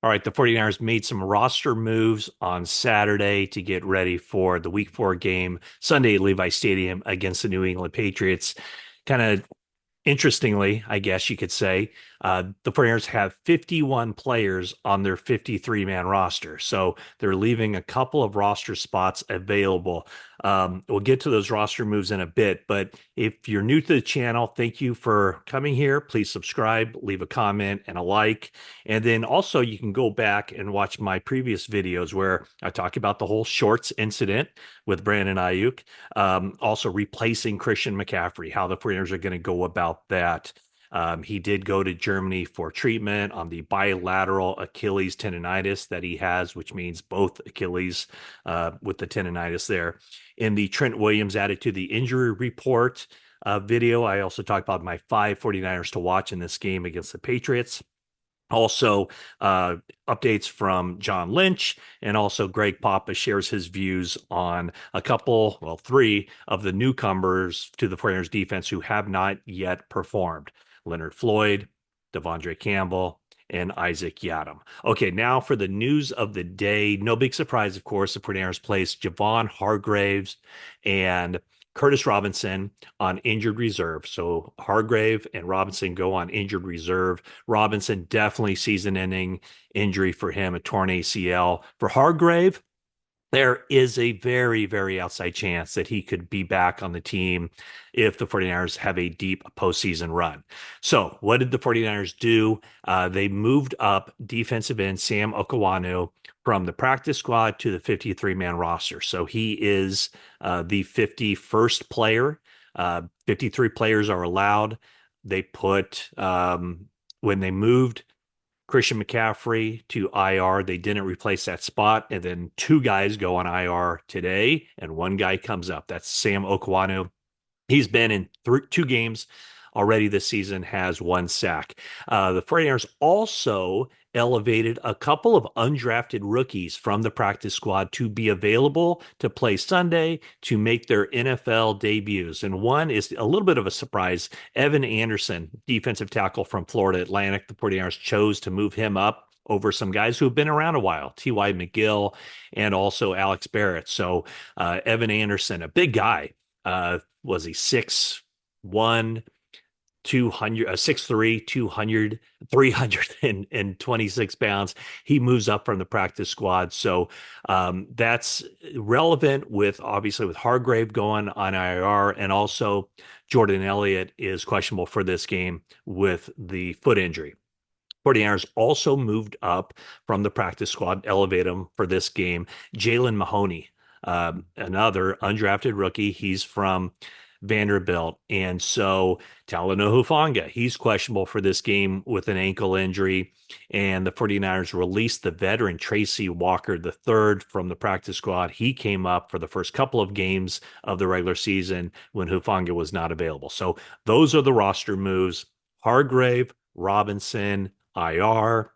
All right, the 49ers made some roster moves on Saturday to get ready for the Week 4 game Sunday at Levi Stadium against the New England Patriots. Kind of interestingly, I guess you could say, the 49ers have 51 players on their 53-man roster. So they're leaving a couple of roster spots available. We'll get to those roster moves in a bit, but if you're new to the channel, thank you for coming here. Please subscribe, leave a comment and a like. And then also you can go back and watch my previous videos where I talk about the whole shorts incident with Brandon Ayuk, also replacing Christian McCaffrey, how the 49ers are going to go about that. He did go to Germany for treatment on the bilateral Achilles tendonitis that he has, which means both Achilles with the tendonitis there. In the Trent Williams added to the injury report video, I also talked about my 49ers to watch in this game against the Patriots. Also, updates from John Lynch, and also Greg Papa shares his views on a couple, well, three of the newcomers to the 49ers defense who have not yet performed. Leonard Floyd, Devondre Campbell, and Isaac Yiadom. Okay, now for the news of the day. No big surprise, of course, the 49ers placed Javon Hargraves and Curtis Robinson on injured reserve. So Hargrave and Robinson go on injured reserve. Robinson definitely season-ending injury for him, a torn ACL. For Hargrave, there is a very, very outside chance that he could be back on the team if the 49ers have a deep postseason run. So what did the 49ers do? They moved up defensive end Sam Okuayinonu from the practice squad to the 53-man roster. So he is the 51st player. 53 players are allowed. They put, when they moved Christian McCaffrey to IR. They didn't replace that spot. And then two guys go on IR today, and one guy comes up. That's Sam Okuayinonu. He's been in two games already this season, has one sack. The 49ers also elevated a couple of undrafted rookies from the practice squad to be available to play Sunday to make their NFL debuts. And one is a little bit of a surprise. Evan Anderson, defensive tackle from Florida Atlantic. The 49ers chose to move him up over some guys who have been around a while, T.Y. McGill and also Alex Barrett. So Evan Anderson, a big guy, was he 6'1", 200, 6'3", 200, 326 pounds. He moves up from the practice squad. So that's relevant with obviously with Hargrave going on IR, and also Jordan Elliott is questionable for this game with the foot injury. 49ers also moved up from the practice squad, elevate him for this game. Jaylen Mahoney, another undrafted rookie. He's from Vanderbilt. And so Talanoa Hufanga, he's questionable for this game with an ankle injury. And the 49ers released the veteran Tracy Walker III from the practice squad. He came up for the first couple of games of the regular season when Hufanga was not available. So those are the roster moves. Hargrave, Robinson, IR,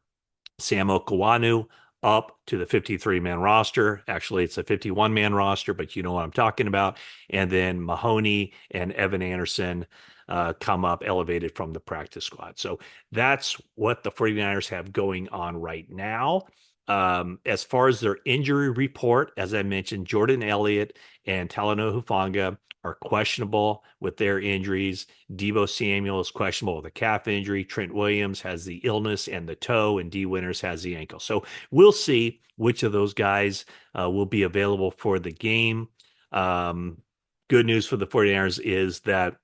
Sam Okuayinonu up to the 53-man roster. Actually, it's a 51-man roster, but you know what I'm talking about. And then Mahoney and Evan Anderson come up elevated from the practice squad. So that's what the 49ers have going on right now. As far as their injury report, as I mentioned, Jordan Elliott and Talanoa Hufanga are questionable with their injuries. Deebo Samuel is questionable with a calf injury. Trent Williams has the illness and the toe, and D. Winters has the ankle. So we'll see which of those guys will be available for the game. Good news for the 49ers is that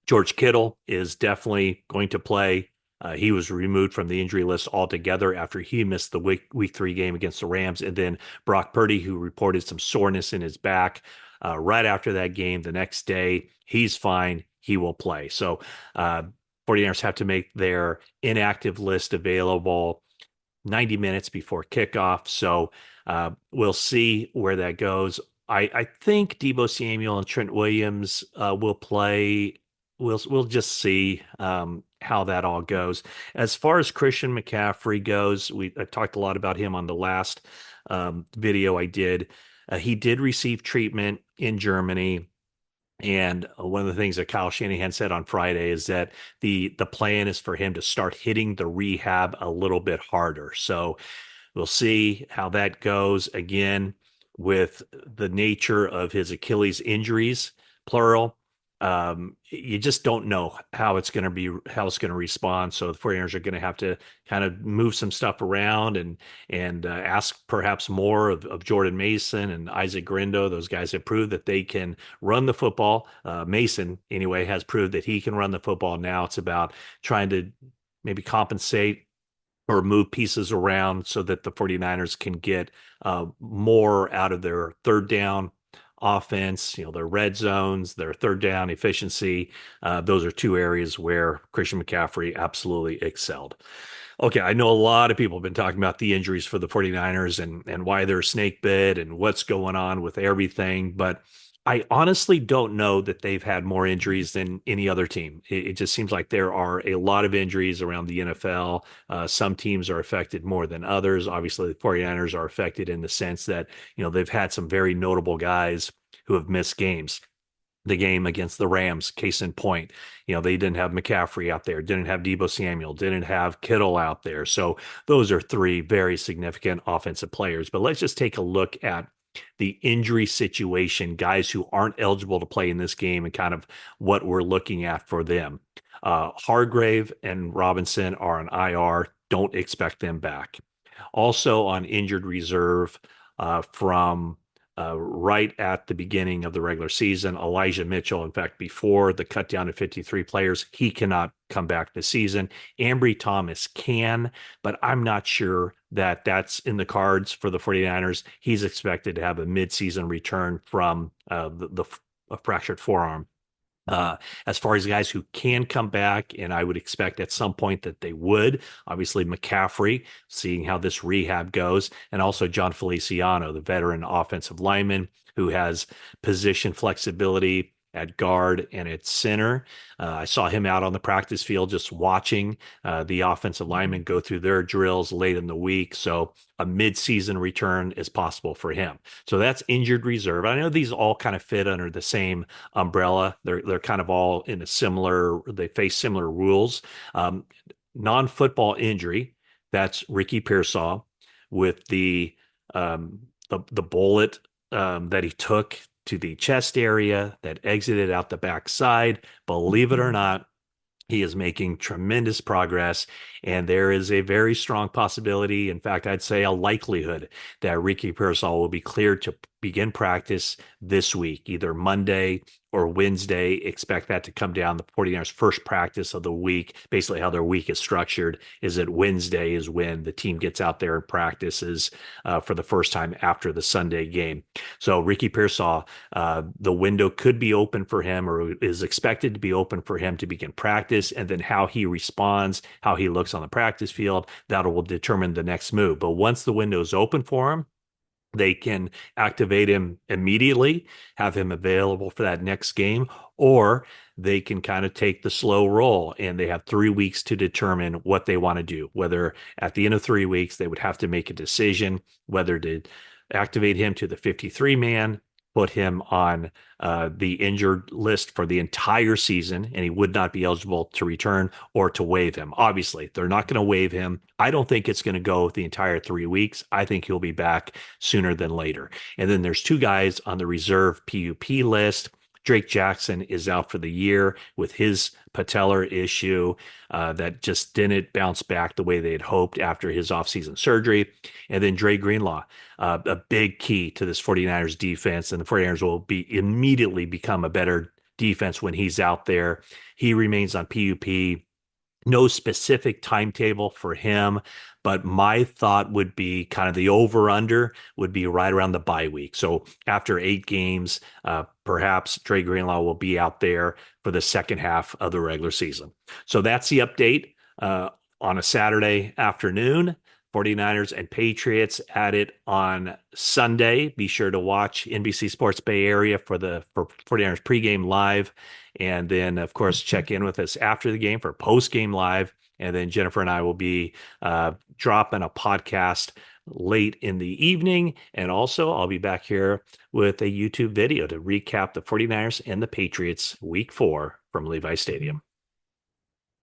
George Kittle is definitely going to play. He was removed from the injury list altogether after he missed the week 3 game against the Rams. And then Brock Purdy, who reported some soreness in his back right after that game the next day, he's fine. He will play. So 49ers have to make their inactive list available 90 minutes before kickoff. So we'll see where that goes. I think Deebo Samuel and Trent Williams will play. We'll just see how that all goes. As far as Christian McCaffrey goes, I talked a lot about him on the last video I did. He did receive treatment in Germany. And one of the things that Kyle Shanahan said on Friday is that the plan is for him to start hitting the rehab a little bit harder. So we'll see how that goes again with the nature of his Achilles injuries, plural. You just don't know how it's going to be, how it's going to respond. So the 49ers are going to have to kind of move some stuff around and ask perhaps more of Jordan Mason and Isaac Grindo. Those guys have proved that they can run the football. Mason, anyway, has proved that he can run the football. Now it's about trying to maybe compensate or move pieces around so that the 49ers can get more out of their third down offense, their red zones, their third down efficiency. Those are two areas where Christian McCaffrey absolutely excelled. Okay, I know a lot of people have been talking about the injuries for the 49ers and why they're snake bit and what's going on with everything, but I honestly don't know that they've had more injuries than any other team. It just seems like there are a lot of injuries around the NFL. Some teams are affected more than others. Obviously, the 49ers are affected in the sense that, they've had some very notable guys who have missed games. The game against the Rams, case in point, they didn't have McCaffrey out there, didn't have Deebo Samuel, didn't have Kittle out there. So those are three very significant offensive players. But let's just take a look at the injury situation, guys who aren't eligible to play in this game and kind of what we're looking at for them. Hargrave and Robinson are on IR. Don't expect them back. Also on injured reserve from right at the beginning of the regular season. Elijah Mitchell, in fact, before the cut down to 53 players, he cannot come back this season. Ambry Thomas can, but I'm not sure that that's in the cards for the 49ers. He's expected to have a midseason return from the a fractured forearm. Uh, as far as guys who can come back, and I would expect at some point that they would, obviously McCaffrey, seeing how this rehab goes, and also John Feliciano, the veteran offensive lineman who has position flexibility at guard and at center. I saw him out on the practice field just watching the offensive linemen go through their drills late in the week. So a midseason return is possible for him. So that's injured reserve. I know these all kind of fit under the same umbrella. They're kind of all in a similar. They face similar rules. Non-football injury. That's Ricky Pearsall with the bullet that he took to the chest area that exited out the backside. Believe it or not, he is making tremendous progress, and there is a very strong possibility, in fact, I'd say a likelihood, that Ricky Pearsall will be cleared to begin practice this week, either Monday or Wednesday. Expect that to come down. The 49ers' first practice of the week, basically how their week is structured, is that Wednesday is when the team gets out there and practices for the first time after the Sunday game. So Ricky Pearsall, the window could be open for him, or is expected to be open for him to begin practice, and then how he responds, how he looks on the practice field, that will determine the next move. But once the window is open for him, they can activate him immediately, have him available for that next game, or they can kind of take the slow roll and they have 3 weeks to determine what they want to do. Whether at the end of 3 weeks, they would have to make a decision whether to activate him to the 53 man, put him on the injured list for the entire season, and he would not be eligible to return, or to waive him. Obviously, they're not going to waive him. I don't think it's going to go the entire 3 weeks. I think he'll be back sooner than later. And then there's two guys on the reserve PUP list. Drake Jackson is out for the year with his patellar issue that just didn't bounce back the way they had hoped after his offseason surgery. And then Dre Greenlaw, a big key to this 49ers defense, and the 49ers will be immediately become a better defense when he's out there. He remains on PUP. No specific timetable for him, but my thought would be kind of the over under would be right around the bye week. So after 8 games, perhaps Dre Greenlaw will be out there for the second half of the regular season. So that's the update on a Saturday afternoon. 49ers and Patriots at it on Sunday. Be sure to watch NBC Sports Bay Area for 49ers pregame live. And then, of course, check in with us after the game for post-game live. And then Jennifer and I will be dropping a podcast late in the evening. And also, I'll be back here with a YouTube video to recap the 49ers and the Patriots week 4 from Levi Stadium.